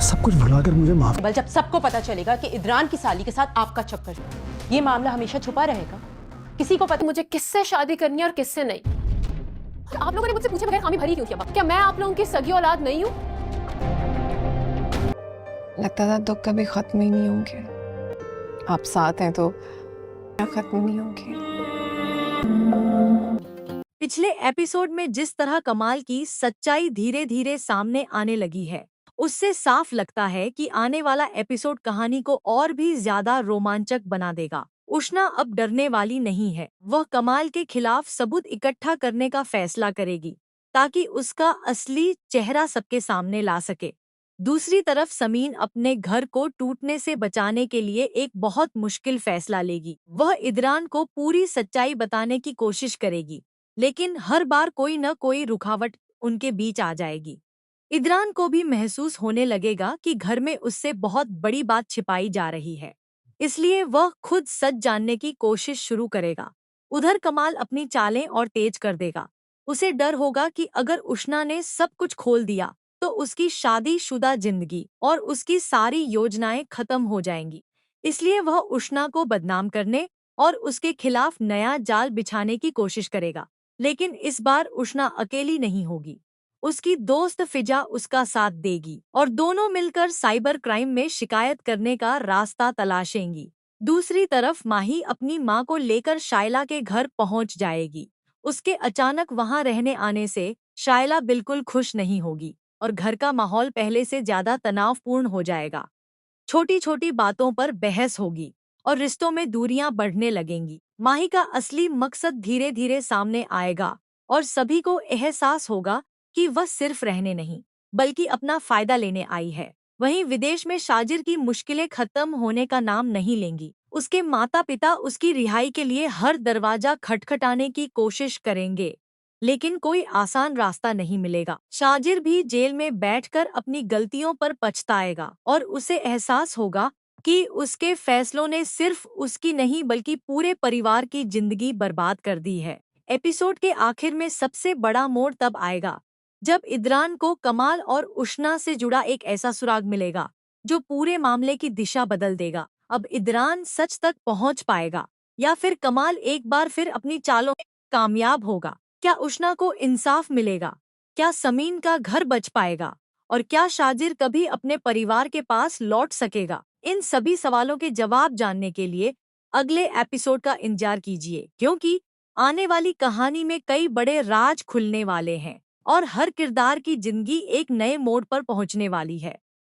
सब कुछ भुलाकर मुझे माफ। बल जब सबको पता चलेगा कि इदरान की साली के साथ आपका चक्कर है, ये मामला हमेशा छुपा रहेगा। किसी को पता मुझे किससे शादी करनी है और किससे नहीं। आप लोगों ने मुझसे पूछे बगैर हामी भरी क्यों किया? क्या मैं आप लोगों की सगी औलाद नहीं हूँ? लगता था दुख कभी खत्म ही नहीं होंगे। आप साथ हैं तो खत्म नहीं होंगे। पिछले एपिसोड में जिस तरह कमाल की सच्चाई धीरे धीरे सामने आने लगी है, उससे साफ लगता है कि आने वाला एपिसोड कहानी को और भी ज्यादा रोमांचक बना देगा। उष्णा अब डरने वाली नहीं है। वह कमाल के खिलाफ सबूत इकट्ठा करने का फैसला करेगी ताकि उसका असली चेहरा सबके सामने ला सके। दूसरी तरफ समीन अपने घर को टूटने से बचाने के लिए एक बहुत मुश्किल फैसला लेगी। वह इदरान को पूरी सच्चाई बताने की कोशिश करेगी, लेकिन हर बार कोई न कोई रुकावट उनके बीच आ जाएगी। इदरान को भी महसूस होने लगेगा कि घर में उससे बहुत बड़ी बात छिपाई जा रही है, इसलिए वह खुद सच जानने की कोशिश शुरू करेगा। उधर कमाल अपनी चालें और तेज कर देगा। उसे डर होगा कि अगर उष्णा ने सब कुछ खोल दिया तो उसकी शादीशुदा जिंदगी और उसकी सारी योजनाएं खत्म हो जाएंगी। इसलिए वह उष्णा को बदनाम करने और उसके खिलाफ नया जाल बिछाने की कोशिश करेगा। लेकिन इस बार उष्णा अकेली नहीं होगी। उसकी दोस्त फिजा उसका साथ देगी और दोनों मिलकर साइबर क्राइम में शिकायत करने का रास्ता तलाशेंगी। दूसरी तरफ माही अपनी मां को लेकर शायला के घर पहुंच जाएगी। उसके अचानक वहां रहने आने से शायला बिल्कुल खुश नहीं होगी और घर का माहौल पहले से ज्यादा तनावपूर्ण हो जाएगा। छोटी छोटी बातों पर बहस होगी और रिश्तों में दूरियां बढ़ने लगेंगी। माही का असली मकसद धीरे धीरे सामने आएगा और सभी को एहसास होगा कि वह सिर्फ रहने नहीं बल्कि अपना फायदा लेने आई है। वहीं विदेश में शाजिर की मुश्किलें खत्म होने का नाम नहीं लेंगी। उसके माता पिता उसकी रिहाई के लिए हर दरवाजा खटखटाने की कोशिश करेंगे, लेकिन कोई आसान रास्ता नहीं मिलेगा। शाजिर भी जेल में बैठकर अपनी गलतियों पर पछताएगा और उसे एहसास होगा कि उसके फैसलों ने सिर्फ उसकी नहीं बल्कि पूरे परिवार की जिंदगी बर्बाद कर दी है। एपिसोड के आखिर में सबसे बड़ा मोड़ तब आएगा जब इदरान को कमाल और उष्णा से जुड़ा एक ऐसा सुराग मिलेगा जो पूरे मामले की दिशा बदल देगा। अब इदरान सच तक पहुंच पाएगा या फिर कमाल एक बार फिर अपनी चालों में कामयाब होगा? क्या उष्णा को इंसाफ मिलेगा? क्या समीन का घर बच पाएगा? और क्या शाजिर कभी अपने परिवार के पास लौट सकेगा? इन सभी सवालों के जवाब जानने के लिए अगले एपिसोड का इंतजार कीजिए, क्योंकि आने वाली कहानी में कई बड़े राज खुलने वाले हैं और हर किरदार की जिंदगी एक नए मोड़ पर पहुंचने वाली है।